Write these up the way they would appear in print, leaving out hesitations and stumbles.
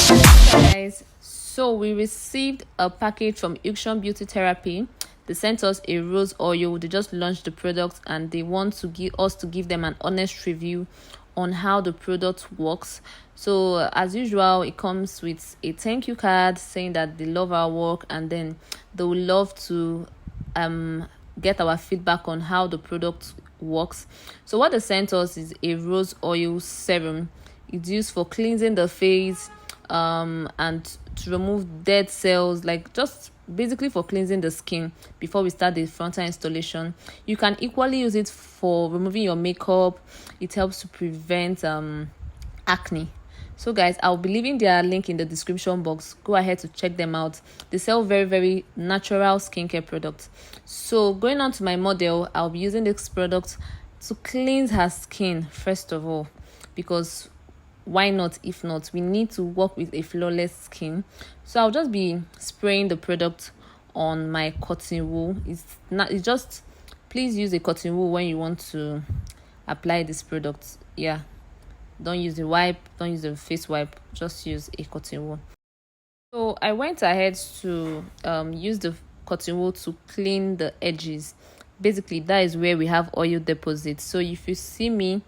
Guys, so we received a package from Uction Beauty Therapy. They sent us a rose oil. They just launched the product and they want to give them an honest review on how the product works. So as usual, it comes with a thank you card saying that they love our work and then they would love to get our feedback on how the product works. So what they sent us is a rose oil serum. It's used for cleansing the face and to remove dead cells, like just basically for cleansing the skin before we start the frontal installation. You can equally use it for removing your makeup. It helps to prevent acne. So guys, I'll be leaving their link in the description box. Go ahead to check them out. They sell very natural skincare products. So going on to my model, I'll be using this product to cleanse her skin first of all, because why not? If not, we need to work with a flawless skin. So I'll just be spraying the product on my cotton wool. It's just, please use a cotton wool when you want to apply this product. Yeah, don't use the wipe, don't use the face wipe, just use a cotton wool. So I went ahead to use the cotton wool to clean the edges. Basically, that is where we have oil deposits. So if you see me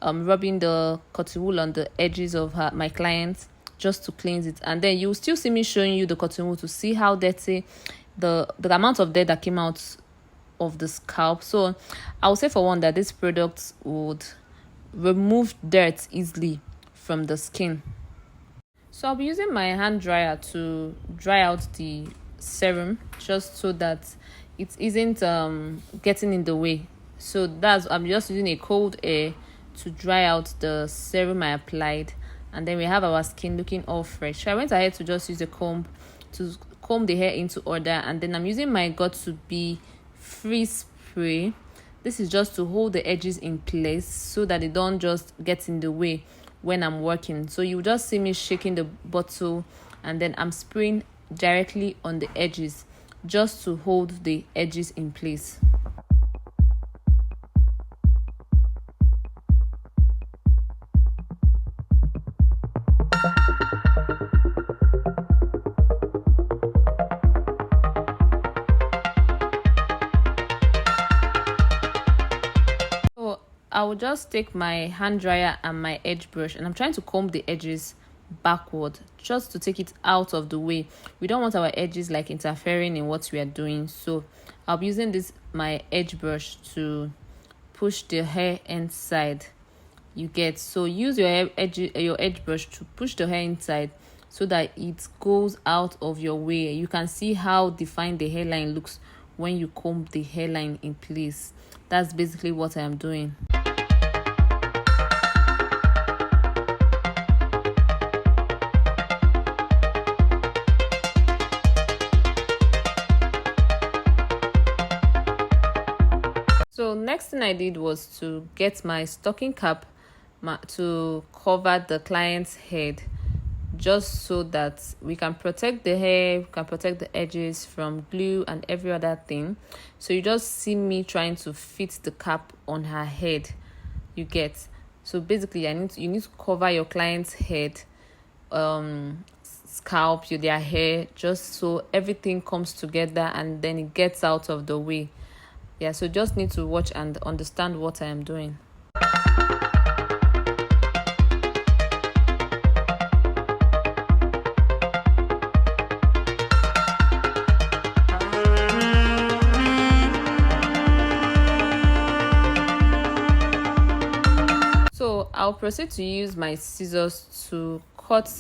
rubbing the cotton wool on the edges of my client just to cleanse it, and then you'll still see me showing you the cotton wool to see how dirty the amount of dirt that came out of the scalp. So I would say for one that this product would remove dirt easily from the skin. So I'll be using my hand dryer to dry out the serum just so that it isn't getting in the way. So I'm just using a cold air to dry out the serum I applied, and then we have our skin looking all fresh. So I went ahead to just use a comb to comb the hair into order, and then I'm using my got to be free spray. This is just to hold the edges in place so that they don't just get in the way when I'm working. So you just see me shaking the bottle and then I'm spraying directly on the edges just to hold the edges in place. I will just take my hand dryer and my edge brush and I'm trying to comb the edges backward just to take it out of the way. We don't want our edges like interfering in what we are doing. So I'll be using my edge brush to push the hair inside. You get, so use your edge brush to push the hair inside so that it goes out of your way. You can see how defined the hairline looks when you comb the hairline in place. That's basically what I am doing. So next thing I did was to get my stocking cap to cover the client's head, just so that we can protect the hair, we can protect the edges from glue and every other thing. So you just see me trying to fit the cap on her head. You get, so basically you need to cover your client's head, scalp, their hair, just so everything comes together and then it gets out of the way. Yeah, so just need to watch and understand what I am doing. So I'll proceed to use my scissors to cut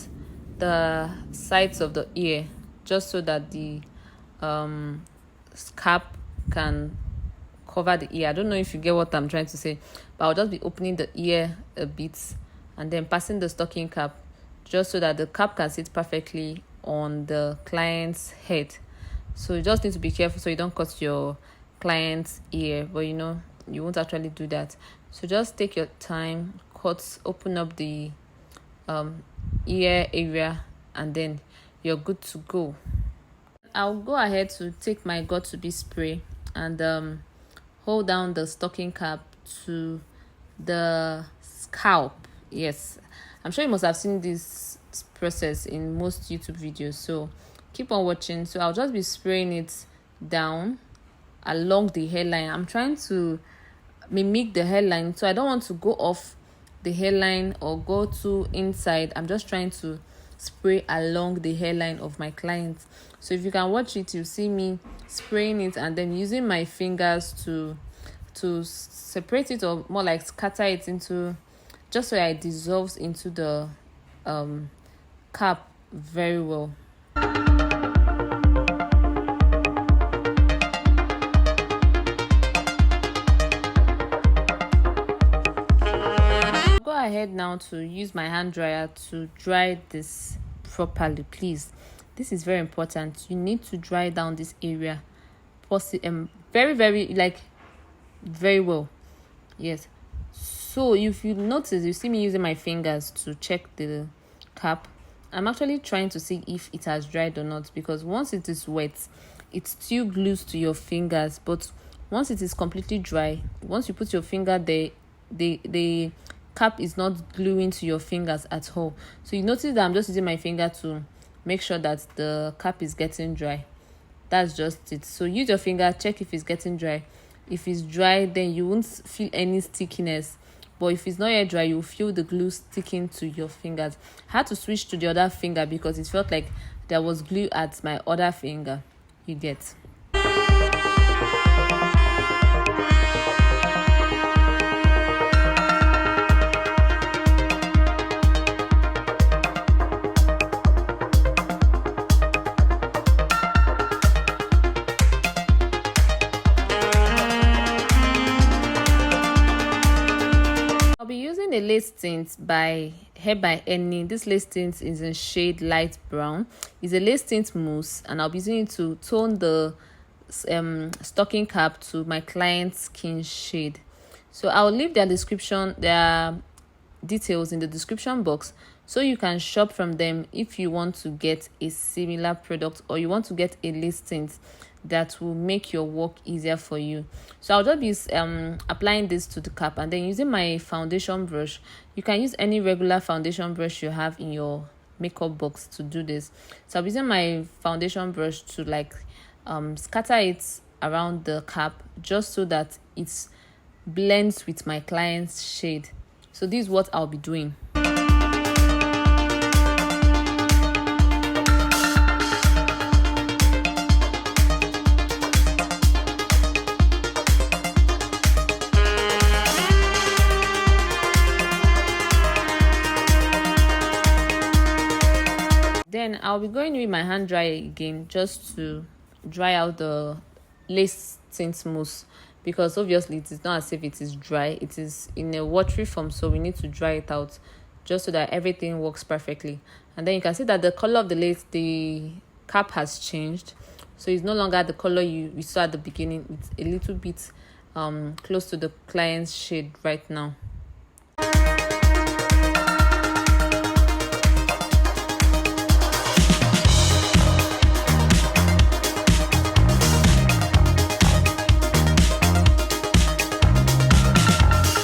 the sides of the ear just so that the scalp can cover the ear. I don't know if you get what I'm trying to say, but I'll just be opening the ear a bit and then passing the stocking cap just so that the cap can sit perfectly on the client's head. So you just need to be careful so you don't cut your client's ear, but you won't actually do that. So just take your time, open up the ear area, and then you're good to go. I'll go ahead to take my got to be spray and hold down the stocking cap to the scalp. Yes, I'm sure you must have seen this process in most YouTube videos, so keep on watching. So I'll just be spraying it down along the hairline. I'm trying to mimic the hairline, so I don't want to go off the hairline or go too inside. I'm just trying to spray along the hairline of my client. So if you can watch it, you see me spraying it and then using my fingers to separate it, or more like scatter it into, just so it dissolves into the cap very well. Go ahead now to use my hand dryer to dry this properly, please. This is very important. You need to dry down this area very, very, like, very well. Yes. So if you notice, you see me using my fingers to check the cap. I'm actually trying to see if it has dried or not, because once it is wet, it still glues to your fingers. But once it is completely dry, once you put your finger there, the cap is not gluing to your fingers at all. So you notice that I'm just using my finger to make sure that the cap is getting dry. That's just it. So use your finger, check if it's getting dry. If it's dry, then you won't feel any stickiness. But if it's not yet dry, you'll feel the glue sticking to your fingers. I had to switch to the other finger because it felt like there was glue at my other finger. You get. I'll be using a lace tint by Hair by Any. This lace tint is in shade light brown. It's a lace tint mousse, and I'll be using it to tone the stocking cap to my client's skin shade. So I'll leave their details in the description box, so you can shop from them if you want to get a similar product, or you want to get a lace tint that will make your work easier for you. So I'll just be applying this to the cap, and then using my foundation brush. You can use any regular foundation brush you have in your makeup box to do this. So I'm using my foundation brush to scatter it around the cap, just so that it blends with my client's shade. So this is what I'll be doing. Then I'll be going with my hand dryer again, just to dry out the lace tint mousse, because obviously it is not as if it is dry. It is in a watery form, so we need to dry it out just so that everything works perfectly. And then you can see that the color of the cap has changed, so it's no longer the color you saw at the beginning. It's a little bit close to the client's shade right now.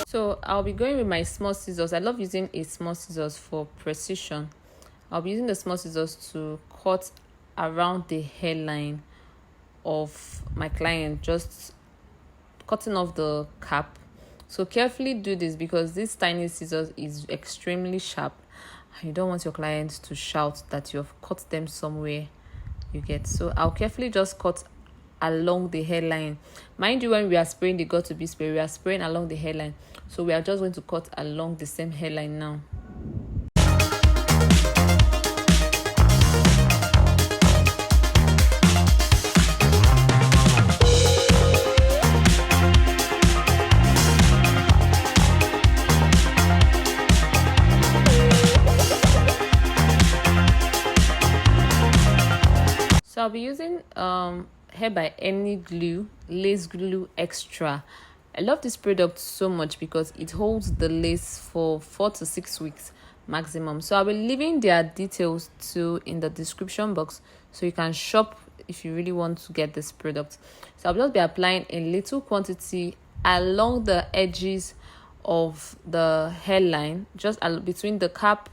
So I'll be going with my small scissors. I love using a small scissors for precision. I'll be using the small scissors to cut around the hairline of my client, just cutting off the cap. So carefully do this, because this tiny scissors is extremely sharp. You don't want your client to shout that you've cut them somewhere. You get. So I'll carefully just cut along the hairline. Mind you, when we are spraying the got to be spray, we are spraying along the hairline. So we are just going to cut along the same hairline now. So I'll be using Hair by Any glue, lace glue extra. I love this product so much because it holds the lace for 4 to 6 weeks maximum. So I'll be leaving their details too in the description box, so you can shop if you really want to get this product. So I'll just be applying a little quantity along the edges of the hairline, just between the cap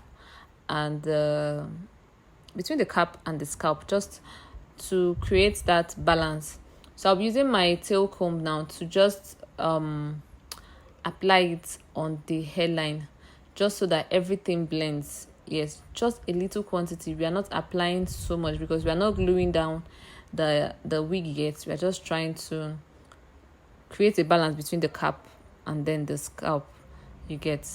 and between the cap and the scalp, just to create that balance. So I'll be using my tail comb now to just apply it on the hairline, just so that everything blends. Yes, just a little quantity. We are not applying so much because we are not gluing down the wig yet. We are just trying to create a balance between the cap and then the scalp. You get.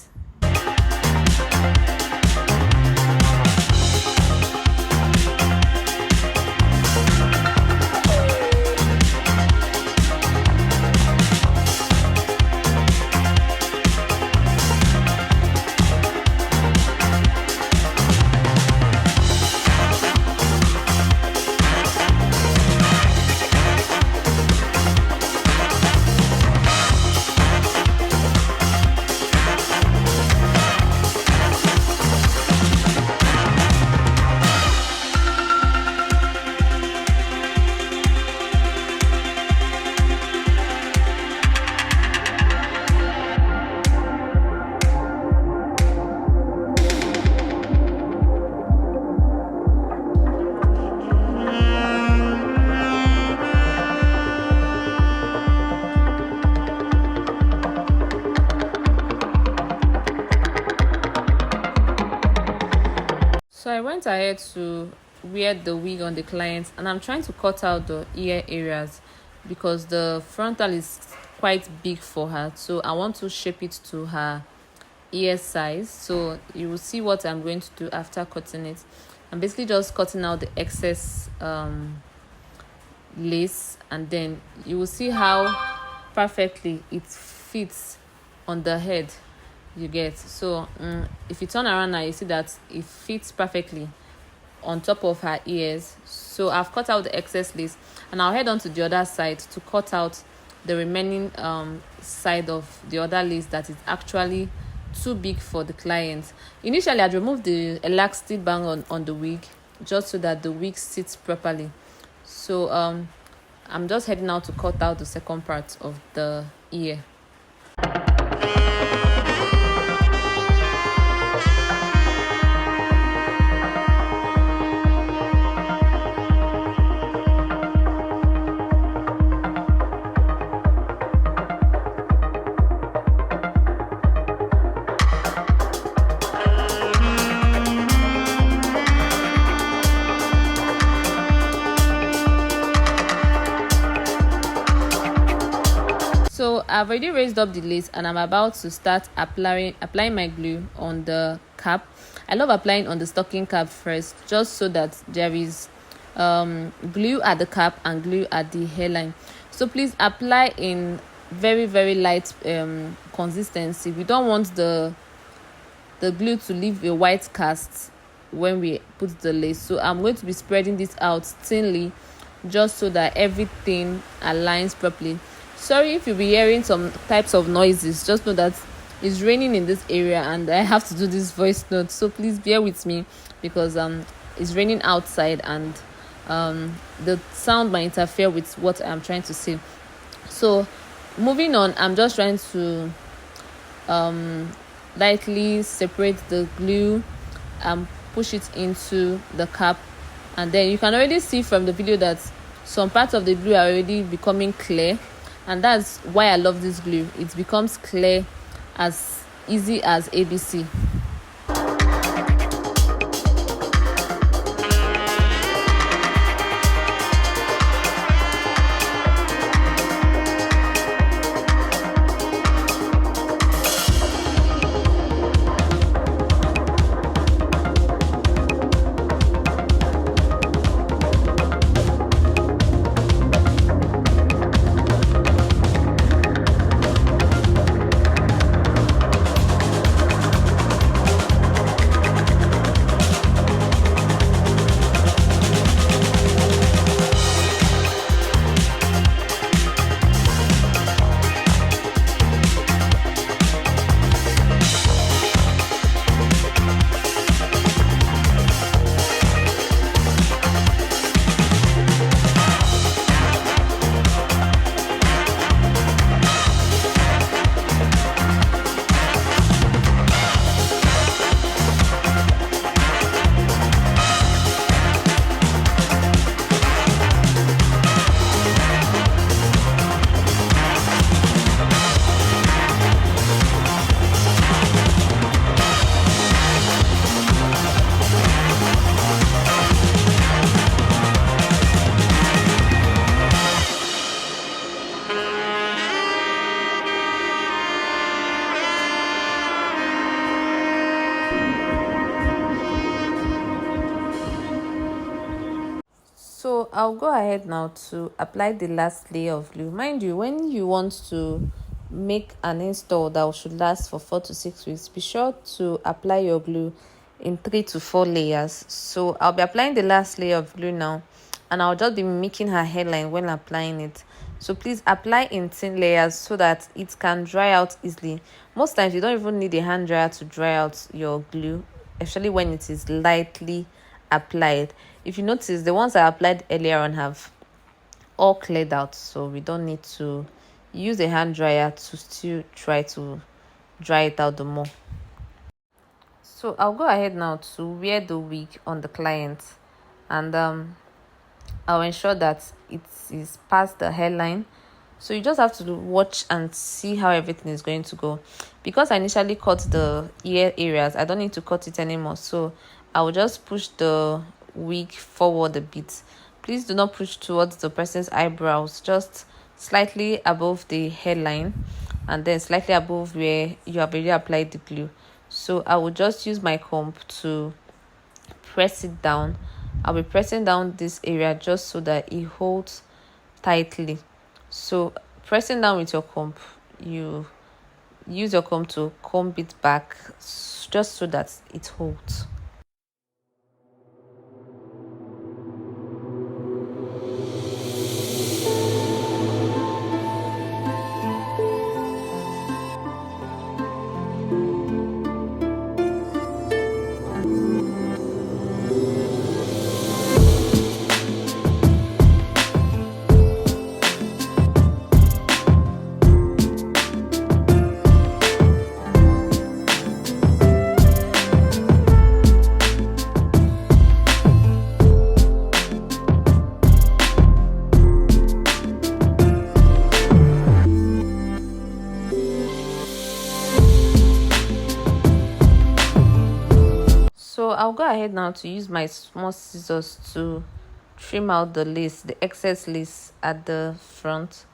So I went ahead to wear the wig on the client, and I'm trying to cut out the ear areas because the frontal is quite big for her. So I want to shape it to her ear size. So you will see what I'm going to do after cutting it. I'm basically just cutting out the excess lace, and then you will see how perfectly it fits on the head. You get. So if you turn around now, you see that it fits perfectly on top of her ears. So I've cut out the excess lace, and I'll head on to the other side to cut out the remaining side of the other lace that is actually too big for the client. Initially, I'd remove the elastic band on the wig just so that the wig sits properly. So I'm just heading out to cut out the second part of the ear. So I've already raised up the lace, and I'm about to start applying my glue on the cap. I love applying on the stocking cap first, just so that there is glue at the cap and glue at the hairline. So please apply in very, very light consistency. We don't want the glue to leave a white cast when we put the lace. So I'm going to be spreading this out thinly, just so that everything aligns properly. Sorry if you'll be hearing some types of noises. Just know that it's raining in this area and I have to do this voice note. So please bear with me because it's raining outside, and the sound might interfere with what I'm trying to say. So moving on, I'm just trying to lightly separate the glue and push it into the cap, and then you can already see from the video that some parts of the glue are already becoming clear. And that's why I love this glue. It becomes clear as easy as ABC. So I'll go ahead now to apply the last layer of glue. Mind you, when you want to make an install that should last for 4 to 6 weeks, be sure to apply your glue in 3 to 4 layers. So I'll be applying the last layer of glue now, and I'll just be making her hairline when applying it. So please apply in thin layers so that it can dry out easily. Most times you don't even need a hand dryer to dry out your glue, especially when it is lightly applied. If you notice, the ones I applied earlier on have all cleared out, so we don't need to use a hand dryer to still try to dry it out the more. So I'll go ahead now to wear the wig on the client, and I'll ensure that it is past the hairline. So you just have to watch and see how everything is going to go. Because I initially cut the ear areas, I don't need to cut it anymore. So I will just push the wig forward a bit. Please do not push towards the person's eyebrows, just slightly above the hairline and then slightly above where you have already applied the glue. So I will just use my comb to press it down. I'll be pressing down this area just so that it holds tightly. So pressing down with your comb, you use your comb to comb it back just so that it holds. So I'll go ahead now to use my small scissors to trim out the lace, the excess lace at the front.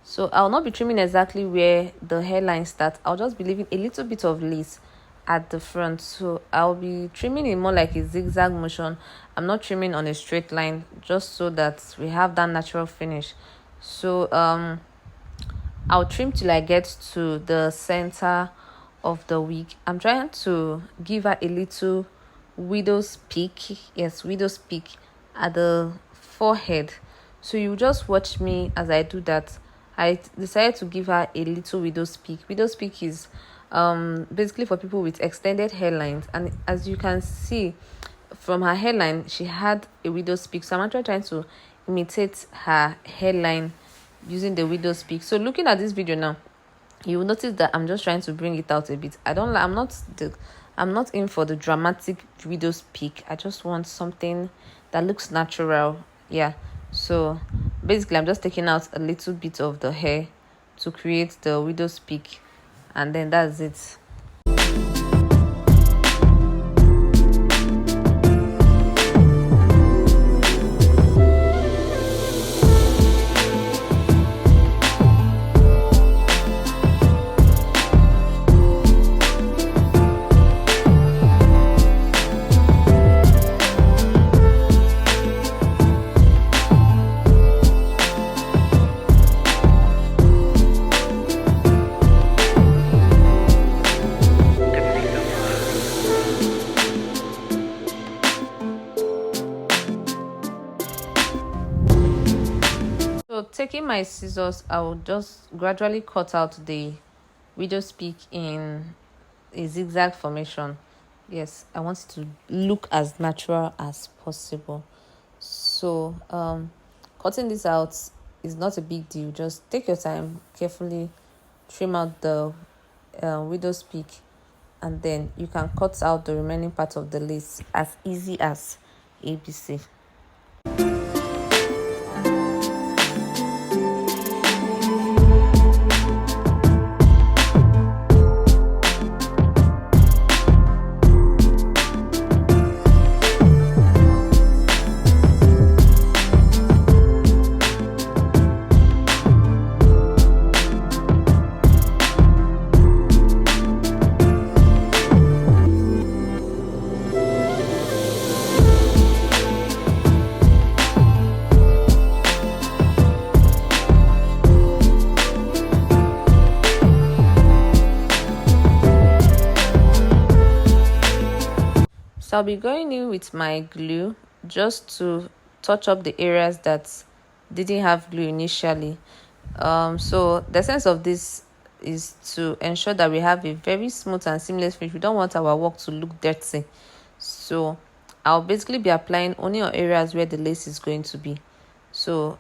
So I'll not be trimming exactly where the hairline starts. I'll just be leaving a little bit of lace at the front. So I'll be trimming in more like a zigzag motion. I'm not trimming on a straight line, just so that we have that natural finish. So I'll trim till I get to the center of the wig. I'm trying to give her a little widow's peak. Yes, widow's peak at the forehead. So you just watch me as I do that. I decided to give her a little widow's peak. Widow's peak is basically for people with extended hairlines, and as you can see from her hairline, she had a widow's peak. So I'm actually trying to imitate her hairline using the widow's peak. So looking at this video now, you will notice that I'm just trying to bring it out a bit. I'm not in for the dramatic widow's peak. I just want something that looks natural. Yeah. So basically I'm just taking out a little bit of the hair to create the widow's peak, and then that's it. So taking my scissors, I will just gradually cut out the widow's peak in a zigzag formation. Yes, I want it to look as natural as possible. So cutting this out is not a big deal. Just take your time, carefully trim out the widow's peak, and then you can cut out the remaining part of the lace as easy as ABC. I'll be going in with my glue just to touch up the areas that didn't have glue initially. So the sense of this is to ensure that we have a very smooth and seamless finish. We don't want our work to look dirty. So I'll basically be applying only on areas where the lace is going to be. So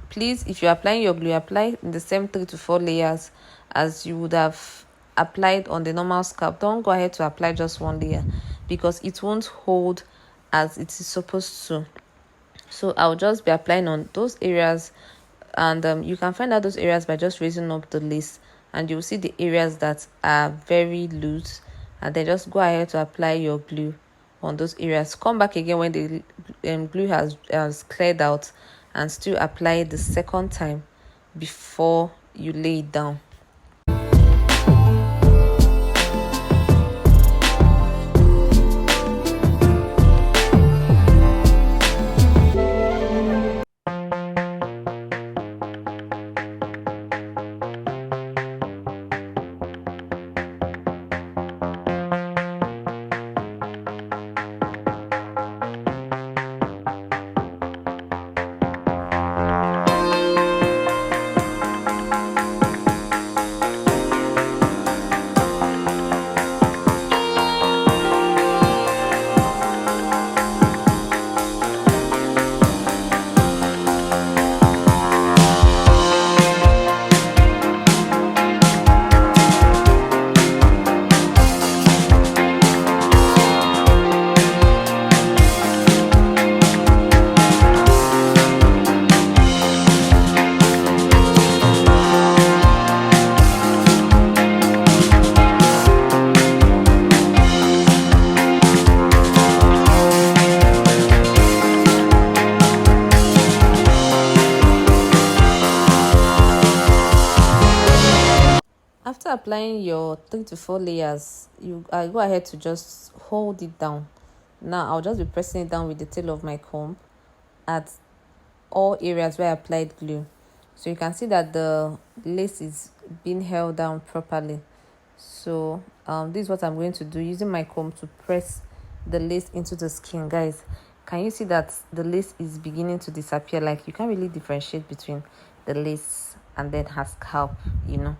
please, if you're applying your glue, apply in the same 3 to 4 layers as you would have applied on the normal scalp. Don't go ahead to apply just one layer because it won't hold as it is supposed to. So I'll just be applying on those areas, and you can find out those areas by just raising up the lace, and you'll see the areas that are very loose, and then just go ahead to apply your glue on those areas. Come back again when the glue has cleared out and still apply it the second time before you lay it down. After applying your 3 to 4 layers, you go ahead to just hold it down. Now I'll just be pressing it down with the tail of my comb at all areas where I applied glue. So you can see that the lace is being held down properly. So this is what I'm going to do using my comb to press the lace into the skin. Guys, can you see that the lace is beginning to disappear? Like, you can't really differentiate between the lace and then her scalp, you know.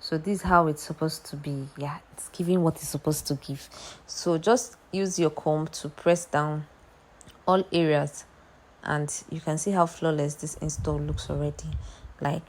So this is how it's supposed to be. Yeah, it's giving what it's supposed to give. So just use your comb to press down all areas, and you can see how flawless this install looks already. Like,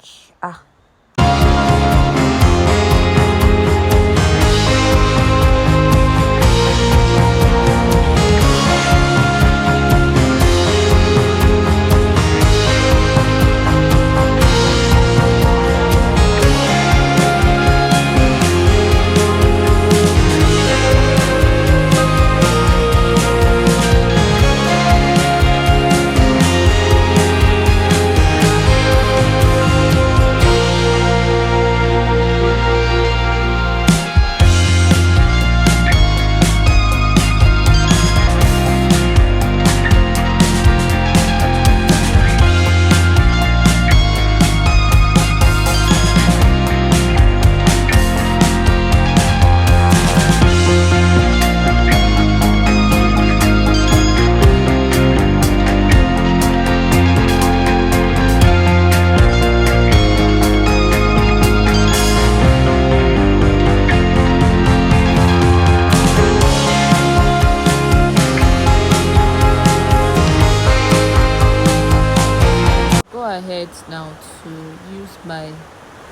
ahead now to use my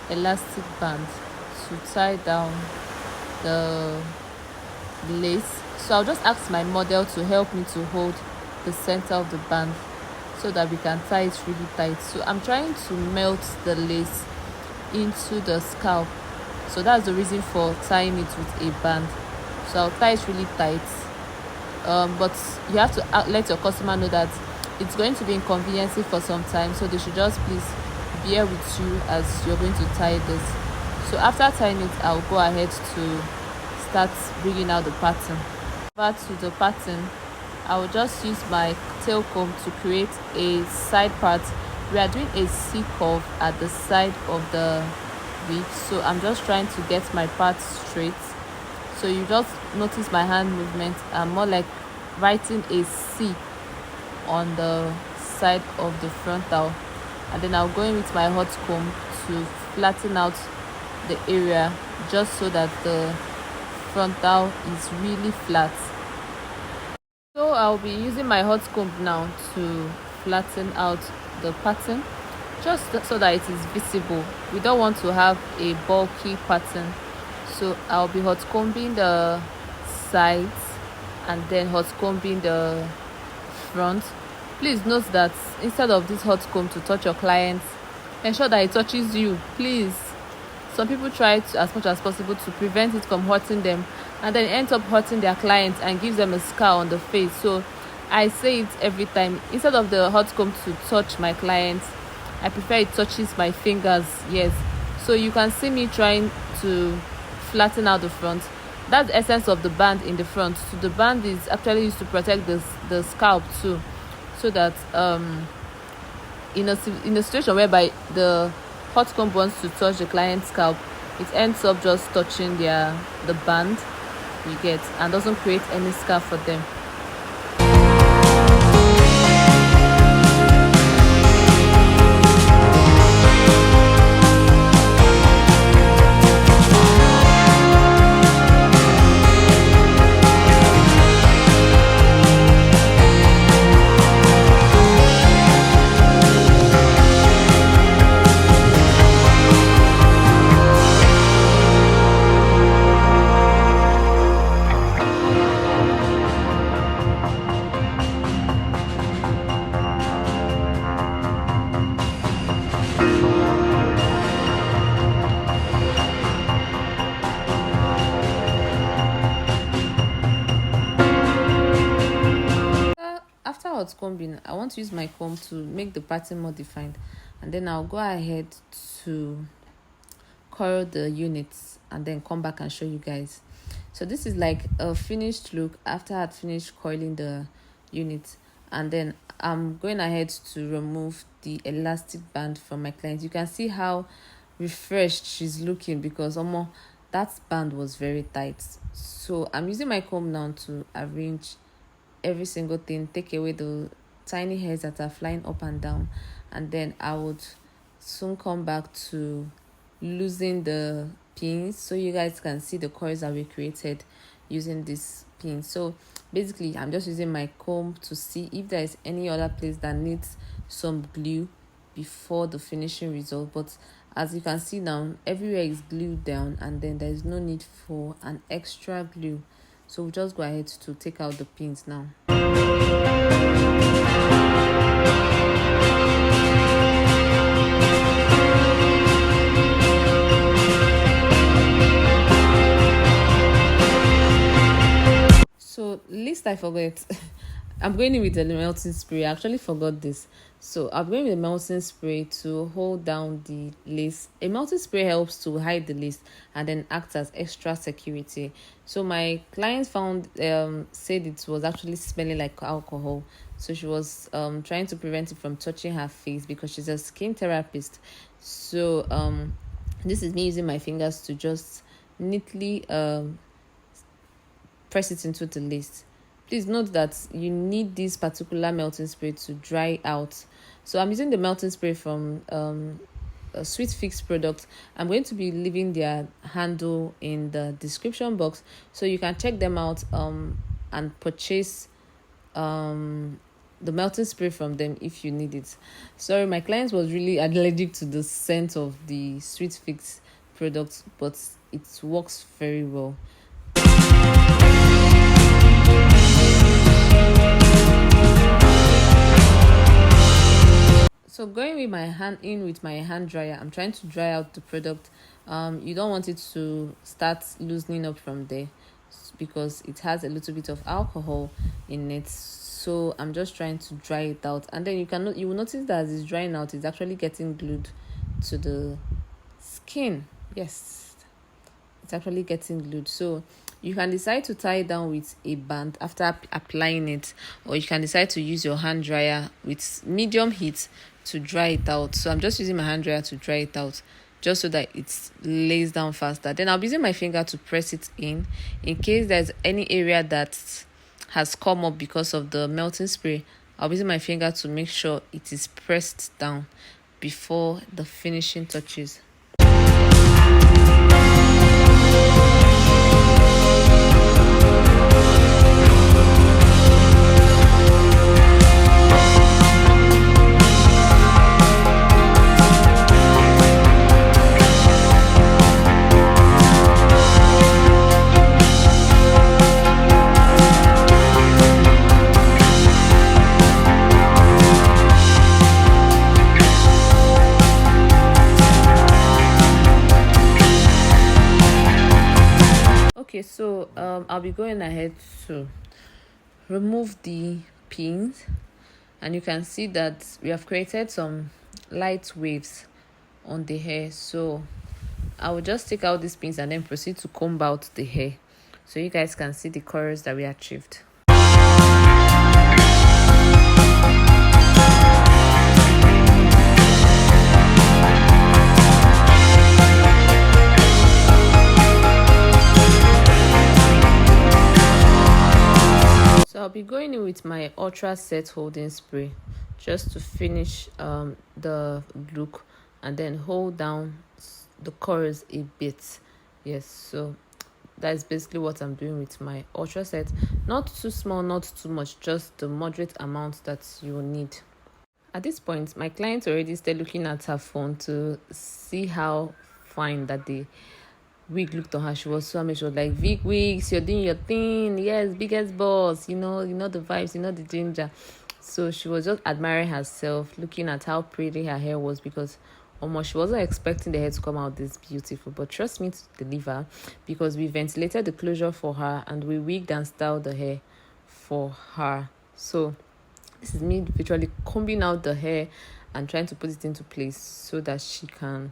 elastic band to tie down the lace. So I'll just ask my model to help me to hold the center of the band so that we can tie it really tight. So I'm trying to melt the lace into the scalp, so that's the reason for tying it with a band. So I'll tie it really tight, but you have to let your customer know that it's going to be inconveniencing for some time, so they should just please bear with you as you're going to tie this. So after tying it, I'll go ahead to start bringing out the pattern. Back to the pattern, I will just use my tail comb to create a side part. We are doing a C curve at the side of the wig, so I'm just trying to get my part straight. So you just notice my hand movement. I'm more like writing a C on the side of the frontal, and then I'll go in with my hot comb to flatten out the area just so that the frontal is really flat. So I'll be using my hot comb now to flatten out the pattern just so that it is visible. We don't want to have a bulky pattern, so I'll be hot combing the sides and then hot combing the front. Please note that instead of this hot comb to touch your client, ensure that it touches you, please. Some people try to, as much as possible, to prevent it from hurting them, and then ends up hurting their clients and gives them a scar on the face. So I say it every time, instead of the hot comb to touch my clients, I prefer it touches my fingers. Yes, so you can see me trying to flatten out the front. That's the essence of the band in the front. So the band is actually used to protect the scalp too, so that in a situation whereby the hot comb wants to touch the client's scalp, it ends up just touching the band you get, and doesn't create any scar for them. After hot combing, I want to use my comb to make the pattern more defined, and then I'll go ahead to coil the units and then come back and show you guys. So this is like a finished look after I'd finished coiling the unit, and then I'm going ahead to remove the elastic band from my client. You can see how refreshed she's looking because that band was very tight. So I'm using my comb now to arrange every single thing, take away the tiny hairs that are flying up and down, and then I would soon come back to loosen the pins so you guys can see the coils that we created using this pin. So basically I'm just using my comb to see if there is any other place that needs some glue before the finishing result, but as you can see now, everywhere is glued down, and then there is no need for an extra glue. So we'll just go ahead to take out the pins now. So least I forget, I'm going in with the melting spray. I actually forgot this. So I'm going with the melting spray to hold down the lace. A melting spray helps to hide the lace and then acts as extra security. So my client said it was actually smelling like alcohol. So she was trying to prevent it from touching her face because she's a skin therapist. So this is me using my fingers to just neatly press it into the lace. Please note that you need this particular melting spray to dry out. So I'm using the melting spray from a Sweet Fix product. I'm going to be leaving their handle in the description box, so you can check them out and purchase the melting spray from them if you need it. Sorry, my client was really allergic to the scent of the Sweet Fix product, but it works very well. So going with my hand dryer, I'm trying to dry out the product. You don't want it to start loosening up from there because it has a little bit of alcohol in it. So I'm just trying to dry it out, and then you will notice that as it's drying out, it's actually getting glued to the skin. Yes, it's actually getting glued. So you can decide to tie it down with a band after applying it, or you can decide to use your hand dryer with medium heat to dry it out. So I'm just using my hand dryer to dry it out just so that it lays down faster. Then I'll be using my finger to press it in case there's any area that has come up because of the melting spray, I'll be using my finger to make sure it is pressed down before the finishing touches. Okay, so I'll be going ahead to remove the pins, and you can see that we have created some light waves on the hair. So I will just take out these pins and then proceed to comb out the hair so you guys can see the colors that we achieved. So I'll be going in with my ultra set holding spray just to finish the look, and then hold down the curls a bit. Yes, so that is basically what I'm doing with my ultra set. Not too small, not too much, just the moderate amount that you need. At this point, my client already started looking at her phone to see how fine that the wig looked on her. She was so amazed. She was like, "Vic wigs, you're doing your thing. Yes, biggest boss. You know the vibes, you know the ginger." So she was just admiring herself, looking at how pretty her hair was, because almost she wasn't expecting the hair to come out this beautiful. But trust me to deliver, because we ventilated the closure for her and we wigged and styled the hair for her. So this is me literally combing out the hair and trying to put it into place so that she can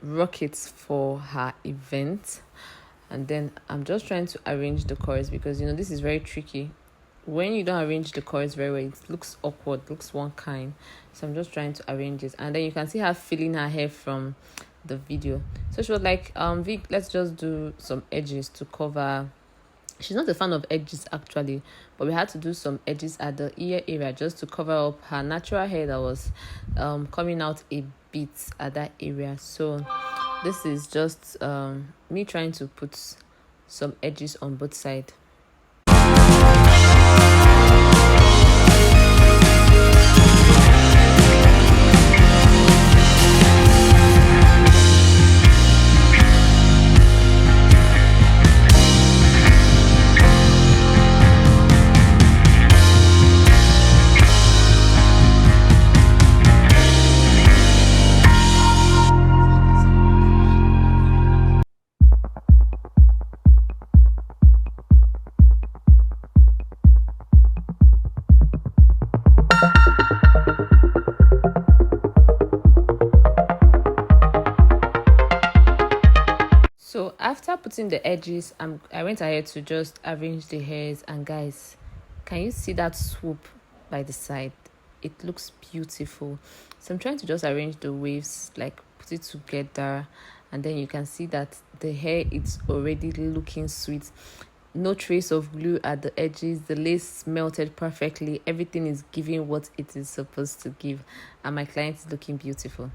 rock it for her event. And then I'm just trying to arrange the curls, because this is very tricky. When you don't arrange the curls very well, it looks awkward, looks one kind. So I'm just trying to arrange it, and then you can see her feeling her hair from the video. So she was like, Vic, let's just do some edges to cover. She's not a fan of edges actually, but we had to do some edges at the ear area just to cover up her natural hair that was coming out a bit at that area. So this is just me trying to put some edges on both sides. So after putting the edges, I went ahead to just arrange the hairs, and guys, can you see that swoop by the side? It looks beautiful. So I'm trying to just arrange the waves, like put it together, and then you can see that the hair is already looking sweet. No trace of glue at the edges. The lace melted perfectly. Everything is giving what it is supposed to give, and my client is looking beautiful.